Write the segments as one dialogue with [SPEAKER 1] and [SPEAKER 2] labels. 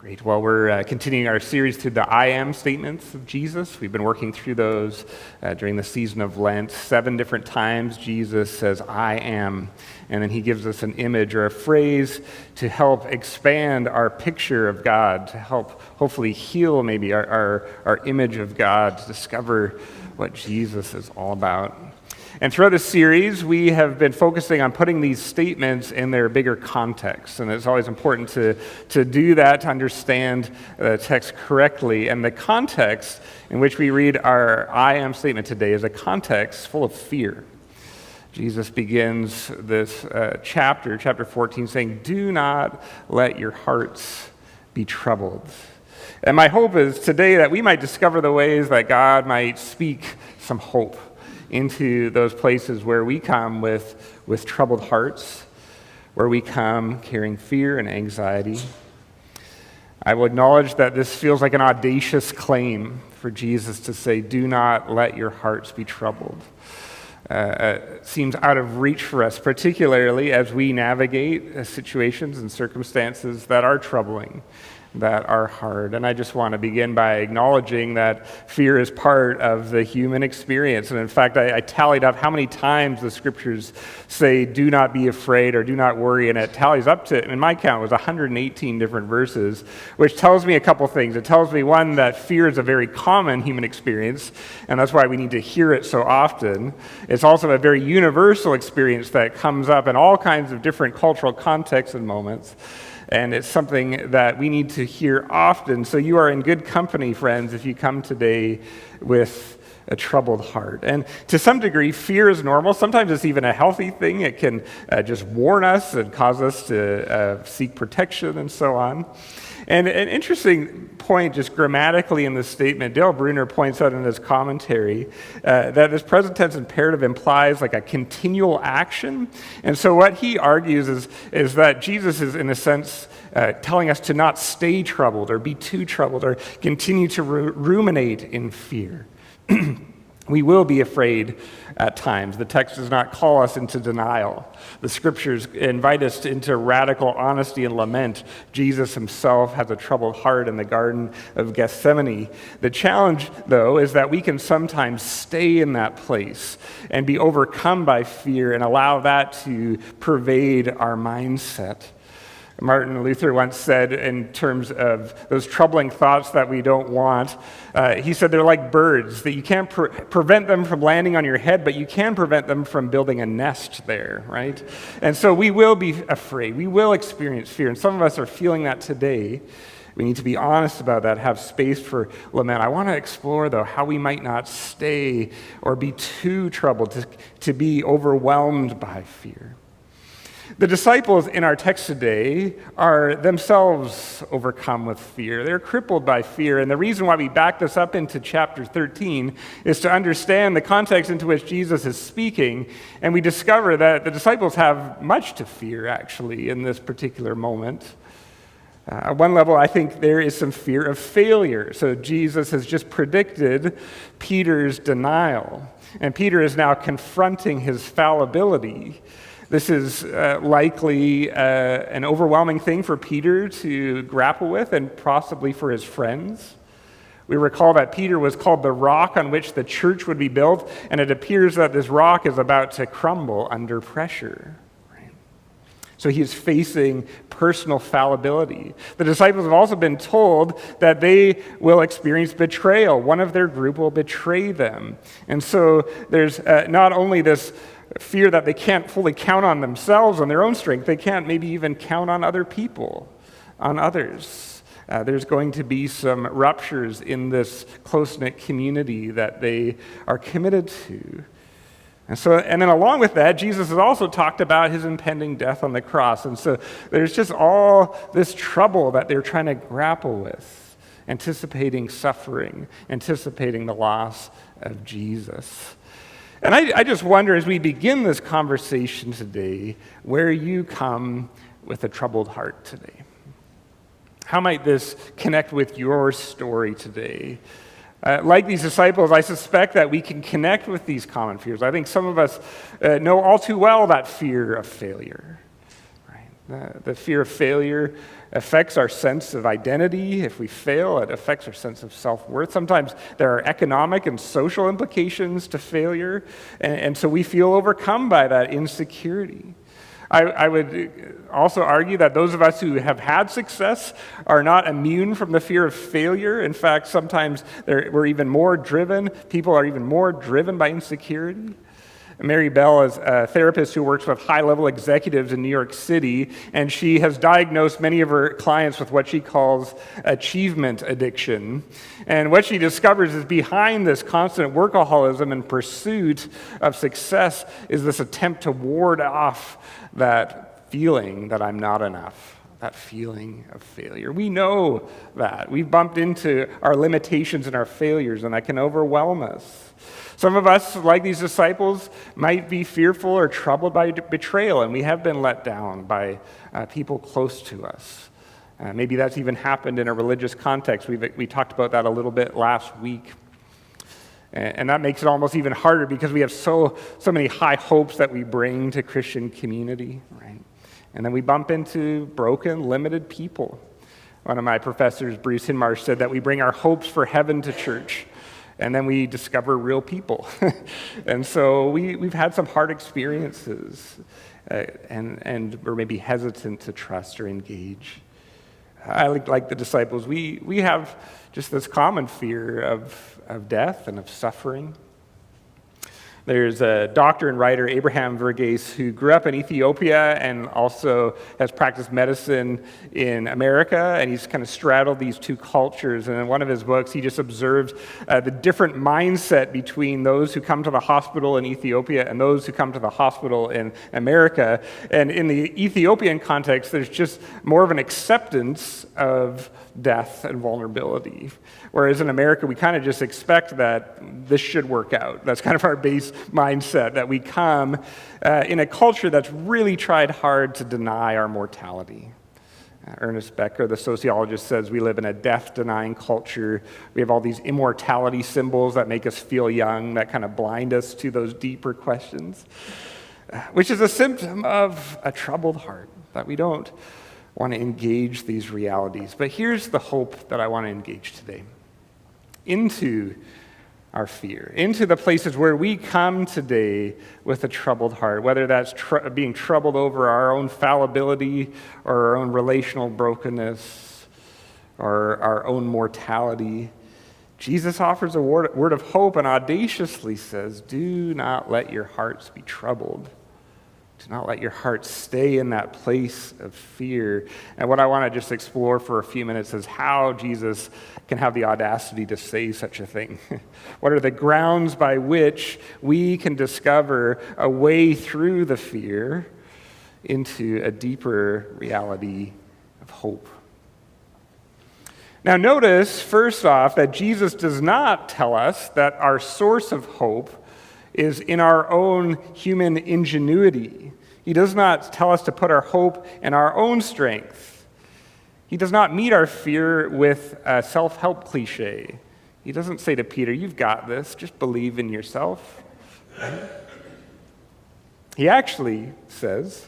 [SPEAKER 1] Great. Well, we're continuing our series through the I am statements of Jesus. We've been working through those during the season of Lent. 7 different times Jesus says, I am. And then he gives us an image or a phrase to help expand our picture of God, to help hopefully heal maybe our image of God, to discover what Jesus is all about. And throughout this series, we have been focusing on putting these statements in their bigger context. And it's always important to do that, to understand the text correctly. And the context in which we read our I am statement today is a context full of fear. Jesus begins this chapter 14, saying, do not let your hearts be troubled. And my hope is today that we might discover the ways that God might speak some hope into those places where we come with troubled hearts, where we come carrying fear and anxiety. I will acknowledge that this feels like an audacious claim for Jesus to say, do not let your hearts be troubled. It seems out of reach for us, particularly as we navigate situations and circumstances that are troubling, that are hard. And I just want to begin by acknowledging that fear is part of the human experience. And in fact, I tallied up how many times the scriptures say, do not be afraid or do not worry. And it tallies up to, in my count, it was 118 different verses, which tells me a couple things. It tells me, one, that fear is a very common human experience, and that's why we need to hear it so often. It's also a very universal experience that comes up in all kinds of different cultural contexts and moments. And it's something that we need to hear often. So you are in good company, friends, if you come today with a troubled heart. And to some degree, fear is normal. Sometimes it's even a healthy thing. It can just warn us and cause us to seek protection and so on. And an interesting point, just grammatically in this statement, Dale Bruner points out in his commentary that this present tense imperative implies like a continual action. And so what he argues is that Jesus is, in a sense, telling us to not stay troubled or be too troubled or continue to ruminate in fear. We will be afraid at times. The text does not call us into denial. The scriptures invite us into radical honesty and lament. Jesus himself has a troubled heart in the Garden of Gethsemane. The challenge, though, is that we can sometimes stay in that place and be overcome by fear and allow that to pervade our mindset. Martin Luther once said, in terms of those troubling thoughts that we don't want, he said they're like birds, that you can't prevent them from landing on your head, but you can prevent them from building a nest there, right? And so we will be afraid. We will experience fear. And some of us are feeling that today. We need to be honest about that, have space for lament. I want to explore, though, how we might not stay or be too troubled, to be overwhelmed by fear. The disciples in our text today are themselves overcome with fear. They're crippled by fear. And the reason why we back this up into chapter 13 is to understand the context into which Jesus is speaking. And we discover that the disciples have much to fear, actually, in this particular moment. At one level, I think there is some fear of failure. So Jesus has just predicted Peter's denial. And Peter is now confronting his fallibility. This is likely an overwhelming thing for Peter to grapple with, and possibly for his friends. We recall that Peter was called the rock on which the church would be built, and it appears that this rock is about to crumble under pressure. Right? So he is facing personal fallibility. The disciples have also been told that they will experience betrayal. One of their group will betray them. And so there's not only this fear that they can't fully count on themselves, on their own strength. They can't maybe even count on other people, on others. There's going to be some ruptures in this close-knit community that they are committed to. And then along with that, Jesus has also talked about his impending death on the cross. And so there's just all this trouble that they're trying to grapple with, anticipating suffering, anticipating the loss of Jesus. And I just wonder, as we begin this conversation today, where you come with a troubled heart today. How might this connect with your story today? Like these disciples, I suspect that we can connect with these common fears. I think some of us know all too well that fear of failure. Right? The fear of failure affects our sense of identity. If we fail, it affects our sense of self-worth. Sometimes there are economic and social implications to failure, and so we feel overcome by that insecurity. I would also argue that those of us who have had success are not immune from the fear of failure. In fact, sometimes we're even more driven. People are even more driven by insecurity. Mary Bell is a therapist who works with high-level executives in New York City, and she has diagnosed many of her clients with what she calls achievement addiction. And what she discovers is behind this constant workaholism and pursuit of success is this attempt to ward off that feeling that I'm not enough, that feeling of failure. We know that. We've bumped into our limitations and our failures, and that can overwhelm us. Some of us, like these disciples, might be fearful or troubled by betrayal, and we have been let down by people close to us. Maybe that's even happened in a religious context. We talked about that a little bit last week. And that makes it almost even harder because we have so many high hopes that we bring to Christian community, right? And then we bump into broken, limited people. One of my professors, Bruce Hinmarsh, said that we bring our hopes for heaven to church, and then we discover real people. And so we've had some hard experiences, and we're maybe hesitant to trust or engage. I like the disciples, we have just this common fear of death and of suffering. There's a doctor and writer, Abraham Verghese, who grew up in Ethiopia and also has practiced medicine in America, and he's kind of straddled these two cultures. And in one of his books, he just observes the different mindset between those who come to the hospital in Ethiopia and those who come to the hospital in America. And in the Ethiopian context, there's just more of an acceptance of death and vulnerability. Whereas in America, we kind of just expect that this should work out. That's kind of our base mindset, that we come in a culture that's really tried hard to deny our mortality. Ernest Becker, the sociologist, says we live in a death-denying culture. We have all these immortality symbols that make us feel young, that kind of blind us to those deeper questions, which is a symptom of a troubled heart, that we don't want to engage these realities. But here's the hope that I want to engage today. Into our fear, into the places where we come today with a troubled heart, whether that's being troubled over our own fallibility or our own relational brokenness or our own mortality. Jesus offers a word of hope and audaciously says, do not let your hearts be troubled. Do not let your heart stay in that place of fear. And what I want to just explore for a few minutes is how Jesus can have the audacity to say such a thing. What are the grounds by which we can discover a way through the fear into a deeper reality of hope? Now notice, first off, that Jesus does not tell us that our source of hope is in our own human ingenuity. He does not tell us to put our hope in our own strength. He does not meet our fear with a self-help cliche. He doesn't say to Peter, you've got this, just believe in yourself. He actually says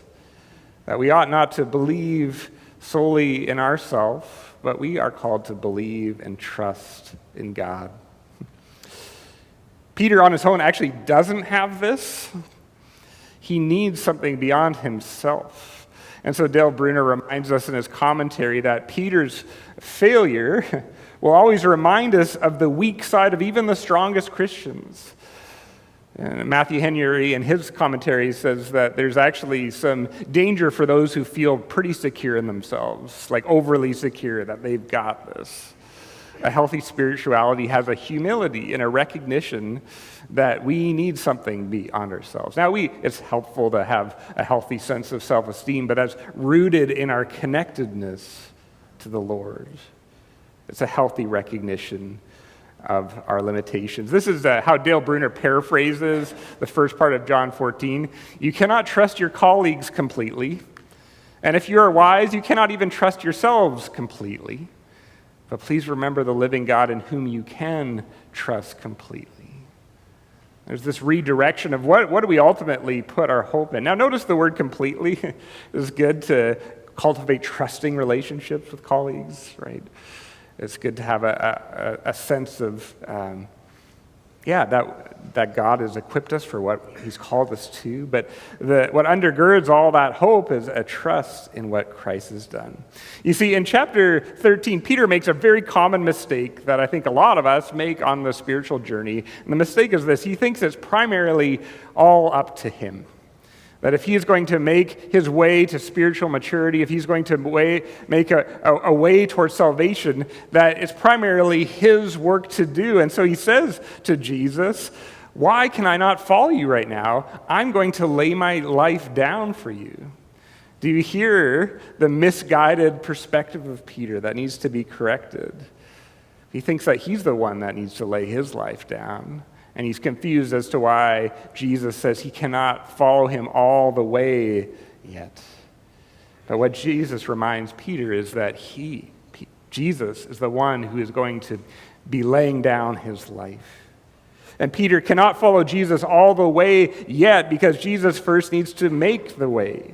[SPEAKER 1] that we ought not to believe solely in ourselves, but we are called to believe and trust in God. Peter on his own actually doesn't have this. He needs something beyond himself. And so Dale Bruner reminds us in his commentary that Peter's failure will always remind us of the weak side of even the strongest Christians. And Matthew Henry in his commentary says that there's actually some danger for those who feel pretty secure in themselves, like overly secure that they've got this. A healthy spirituality has a humility and a recognition that we need something beyond ourselves. Now, it's helpful to have a healthy sense of self-esteem, but that's rooted in our connectedness to the Lord. It's a healthy recognition of our limitations. This is how Dale Bruner paraphrases the first part of John 14. You cannot trust your colleagues completely, and if you are wise, you cannot even trust yourselves completely. But please remember the living God in whom you can trust completely. There's this redirection of what do we ultimately put our hope in. Now notice the word completely. It is good to cultivate trusting relationships with colleagues, right? It's good to have a sense of, that God has equipped us for what he's called us to. But what undergirds all that hope is a trust in what Christ has done. You see, in chapter 13, Peter makes a very common mistake that I think a lot of us make on the spiritual journey. And the mistake is this: he thinks it's primarily all up to him. That if he is going to make his way to spiritual maturity, if he's going to make a way towards salvation, that it's primarily his work to do. And so he says to Jesus, "Why can I not follow you right now? I'm going to lay my life down for you." Do you hear the misguided perspective of Peter that needs to be corrected? He thinks that he's the one that needs to lay his life down. And he's confused as to why Jesus says he cannot follow him all the way yet. But what Jesus reminds Peter is that Jesus, is the one who is going to be laying down his life. And Peter cannot follow Jesus all the way yet because Jesus first needs to make the way.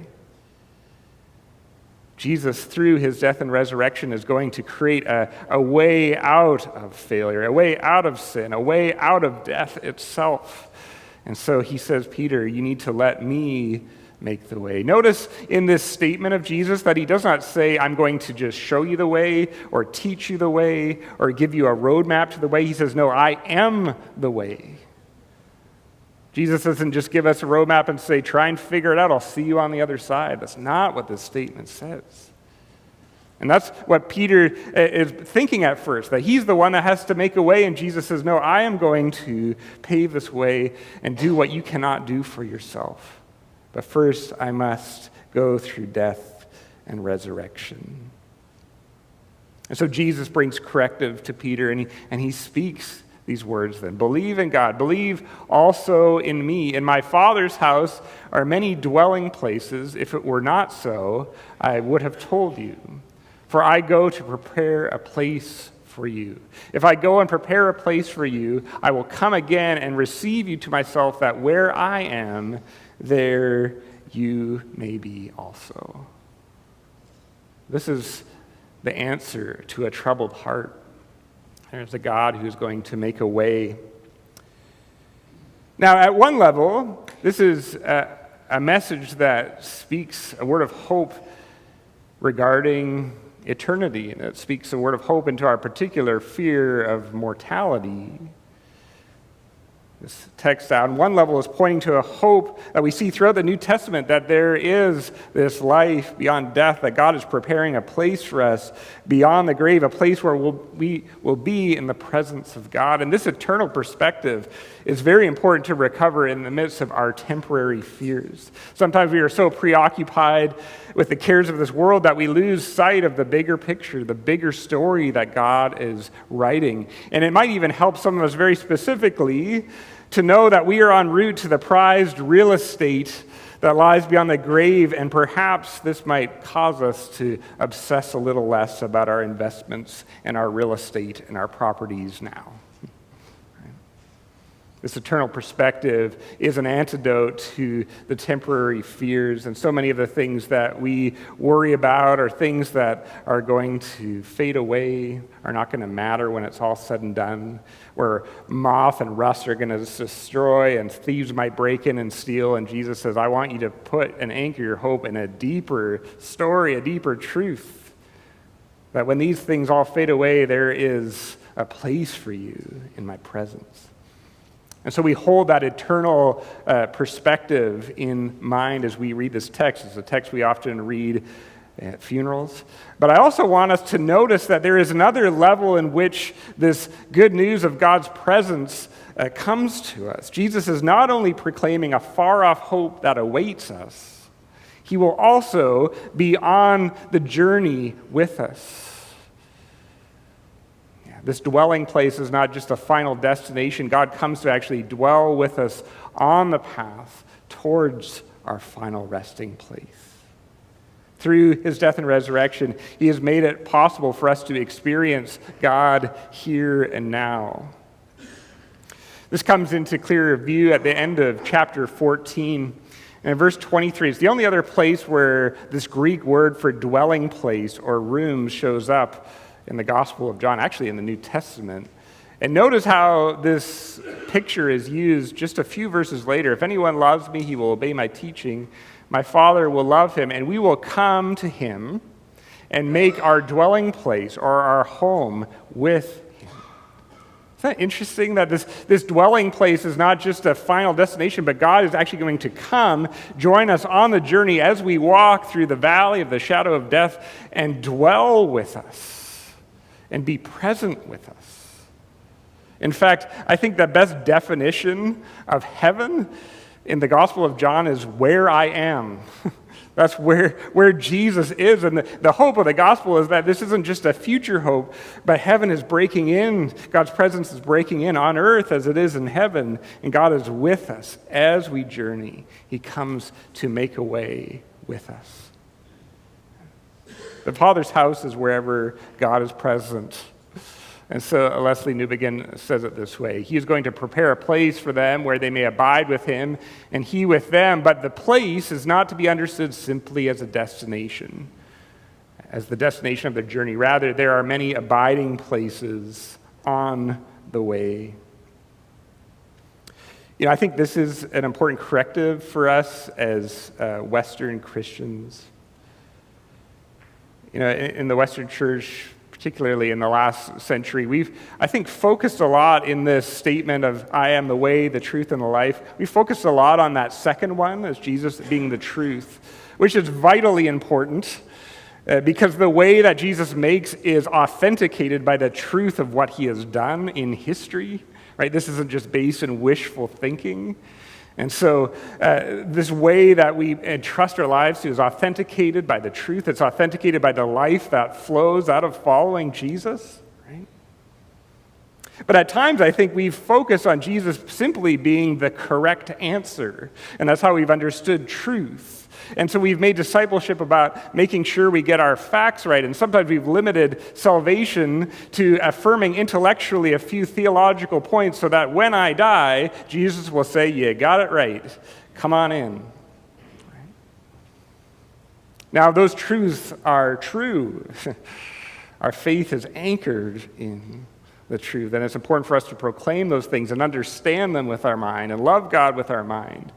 [SPEAKER 1] Jesus, through his death and resurrection, is going to create a way out of failure, a way out of sin, a way out of death itself. And so he says, Peter, you need to let me make the way. Notice in this statement of Jesus that he does not say, I'm going to just show you the way or teach you the way or give you a roadmap to the way. He says, no, I am the way. Jesus doesn't just give us a roadmap and say, try and figure it out. I'll see you on the other side. That's not what this statement says. And that's what Peter is thinking at first, that he's the one that has to make a way. And Jesus says, no, I am going to pave this way and do what you cannot do for yourself. But first, I must go through death and resurrection. And so Jesus brings corrective to Peter, and he speaks these words then. Believe in God. Believe also in me. In my Father's house are many dwelling places. If it were not so, I would have told you. For I go to prepare a place for you. If I go and prepare a place for you, I will come again and receive you to myself, that where I am, there you may be also. This is the answer to a troubled heart. There's a God who's going to make a way. Now, at one level, this is a message that speaks a word of hope regarding eternity, and it speaks a word of hope into our particular fear of mortality. This text on one level is pointing to a hope that we see throughout the New Testament, that there is this life beyond death, that God is preparing a place for us beyond the grave, a place where we will be in the presence of God. And this eternal perspective is very important to recover in the midst of our temporary fears. Sometimes we are so preoccupied with the cares of this world that we lose sight of the bigger picture, the bigger story that God is writing. And it might even help some of us very specifically to know that we are en route to the prized real estate that lies beyond the grave, and perhaps this might cause us to obsess a little less about our investments and our real estate and our properties now. This eternal perspective is an antidote to the temporary fears, and so many of the things that we worry about are things that are going to fade away, are not going to matter when it's all said and done, where moth and rust are going to destroy and thieves might break in and steal. And Jesus says, I want you to put and anchor your hope in a deeper story, a deeper truth, that when these things all fade away, there is a place for you in my presence. And so we hold that eternal perspective in mind as we read this text. It's a text we often read at funerals. But I also want us to notice that there is another level in which this good news of God's presence comes to us. Jesus is not only proclaiming a far-off hope that awaits us, he will also be on the journey with us. This dwelling place is not just a final destination. God comes to actually dwell with us on the path towards our final resting place. Through his death and resurrection, he has made it possible for us to experience God here and now. This comes into clearer view at the end of chapter 14. And in verse 23, it's the only other place where this Greek word for dwelling place or room shows up in the Gospel of John, actually in the New Testament. And notice how this picture is used just a few verses later. If anyone loves me, he will obey my teaching. My Father will love him, and we will come to him and make our dwelling place or our home with him. Isn't that interesting that this dwelling place is not just a final destination, but God is actually going to come, join us on the journey as we walk through the valley of the shadow of death and dwell with us and be present with us. In fact, I think the best definition of heaven in the Gospel of John is where I am. That's where Jesus is. And the hope of the gospel is that this isn't just a future hope, but heaven is breaking in. God's presence is breaking in on earth as it is in heaven. And God is with us as we journey. He comes to make a way with us. The Father's house is wherever God is present. And so Leslie Newbegin says it this way: He is going to prepare a place for them where they may abide with him and he with them. But the place is not to be understood simply as a destination, as the destination of the journey. Rather, there are many abiding places on the way. You know, I think this is an important corrective for us as Western Christians. You know, in the Western church, particularly in the last century, we've, I think, focused a lot in this statement of I am the way, the truth, and the life. We focused a lot on that second one as Jesus being the truth, which is vitally important because the way that Jesus makes is authenticated by the truth of what he has done in history, right? This isn't just based in wishful thinking. And so this way that we entrust our lives to is authenticated by the truth. It's authenticated by the life that flows out of following Jesus, right? But at times, I think we focus on Jesus simply being the correct answer. And that's how we've understood truth. And so we've made discipleship about making sure we get our facts right. And sometimes we've limited salvation to affirming intellectually a few theological points so that when I die, Jesus will say, you got it right. Come on in. Now, those truths are true. Our faith is anchored in the truth. And it's important for us to proclaim those things and understand them with our mind and love God with our mind.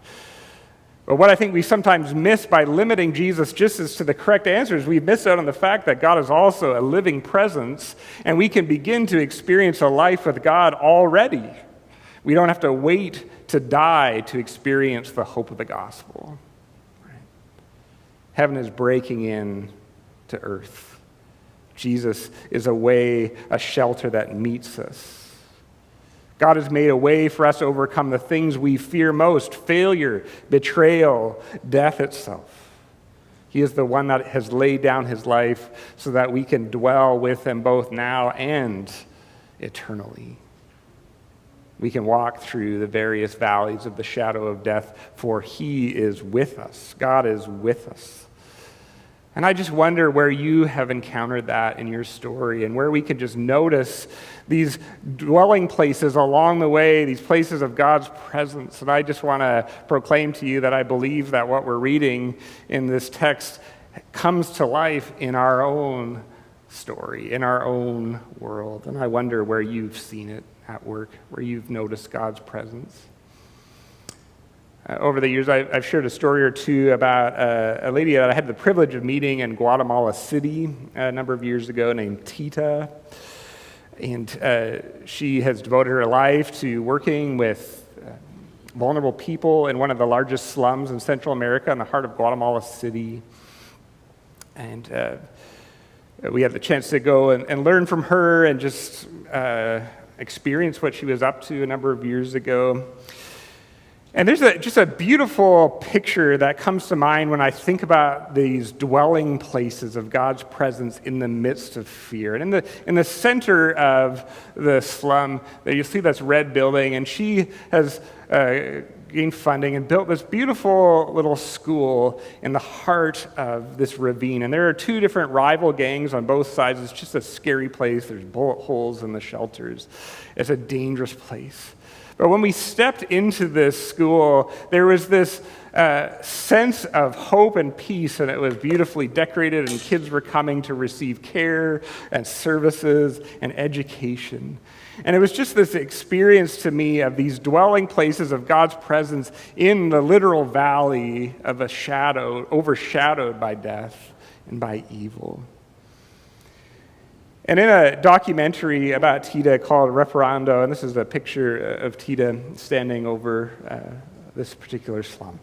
[SPEAKER 1] But what I think we sometimes miss by limiting Jesus just as to the correct answers, we miss out on the fact that God is also a living presence, and we can begin to experience a life with God already. We don't have to wait to die to experience the hope of the gospel. Right? Heaven is breaking in to earth. Jesus is a way, a shelter that meets us. God has made a way for us to overcome the things we fear most: failure, betrayal, death itself. He is the one that has laid down his life so that we can dwell with him both now and eternally. We can walk through the various valleys of the shadow of death, for he is with us. God is with us. And I just wonder where you have encountered that in your story and where we could just notice these dwelling places along the way, these places of God's presence. And I just want to proclaim to you that I believe that what we're reading in this text comes to life in our own story, in our own world. And I wonder where you've seen it at work, where you've noticed God's presence. Over the years, I've shared a story or two about a lady that I had the privilege of meeting in Guatemala City a number of years ago named Tita. And she has devoted her life to working with vulnerable people in one of the largest slums in Central America in the heart of Guatemala City. And we had the chance to go and learn from her and just experience what she was up to a number of years ago. And there's just a beautiful picture that comes to mind when I think about these dwelling places of God's presence in the midst of fear. And in the center of the slum, you see this red building, and she has gained funding and built this beautiful little school in the heart of this ravine. And there are two different rival gangs on both sides. It's just a scary place. There's bullet holes in the shelters. It's a dangerous place. But when we stepped into this school, there was this sense of hope and peace, and it was beautifully decorated, and kids were coming to receive care and services and education. And it was just this experience to me of these dwelling places of God's presence in the literal valley of a shadow, overshadowed by death and by evil. And in a documentary about Tita called Reparando, and this is a picture of Tita standing over this particular slum.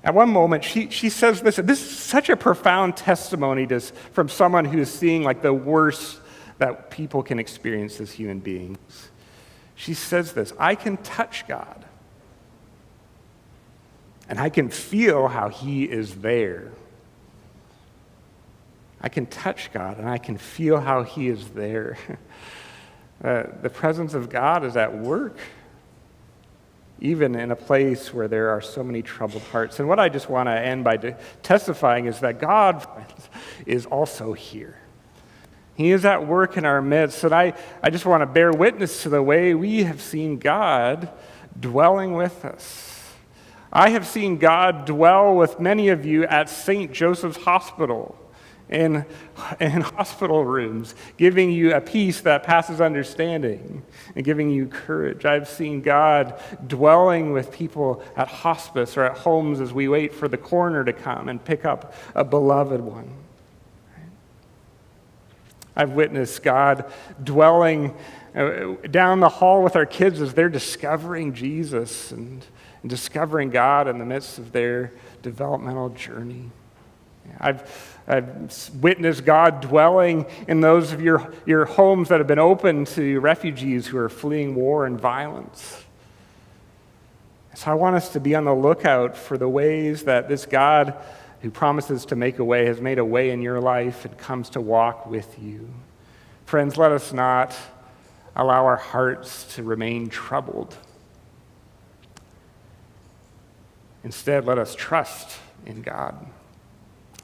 [SPEAKER 1] At one moment, she says this is such a profound testimony from someone who is seeing like the worst that people can experience as human beings. She says this, I can touch God, and I can feel how he is there. I can touch God, and I can feel how he is there. The presence of God is at work, even in a place where there are so many troubled hearts. And what I just want to end by testifying is that God is also here. He is at work in our midst. And I just want to bear witness to the way we have seen God dwelling with us. I have seen God dwell with many of you at St. Joseph's Hospital, in hospital rooms, giving you a peace that passes understanding and giving you courage. I've seen God dwelling with people at hospice or at homes as we wait for the coroner to come and pick up a beloved one. I've witnessed God dwelling down the hall with our kids as they're discovering Jesus and discovering God in the midst of their developmental journey. I've witnessed God dwelling in those of your homes that have been open to refugees who are fleeing war and violence. So I want us to be on the lookout for the ways that this God who promises to make a way has made a way in your life and comes to walk with you. Friends, let us not allow our hearts to remain troubled. Instead, let us trust in God,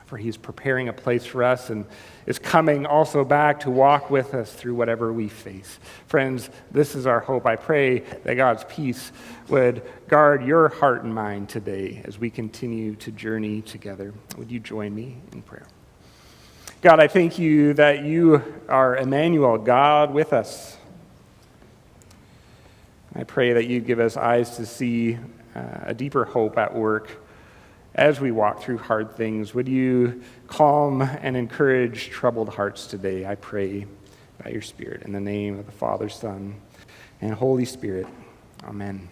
[SPEAKER 1] for he's preparing a place for us and is coming also back to walk with us through whatever we face. Friends, this is our hope. I pray that God's peace would guard your heart and mind today as we continue to journey together. Would you join me in prayer? God, I thank you that you are Emmanuel, God with us. I pray that you give us eyes to see a deeper hope at work as we walk through hard things. Would you calm and encourage troubled hearts today? I pray by your Spirit. In the name of the Father, Son, and Holy Spirit. Amen.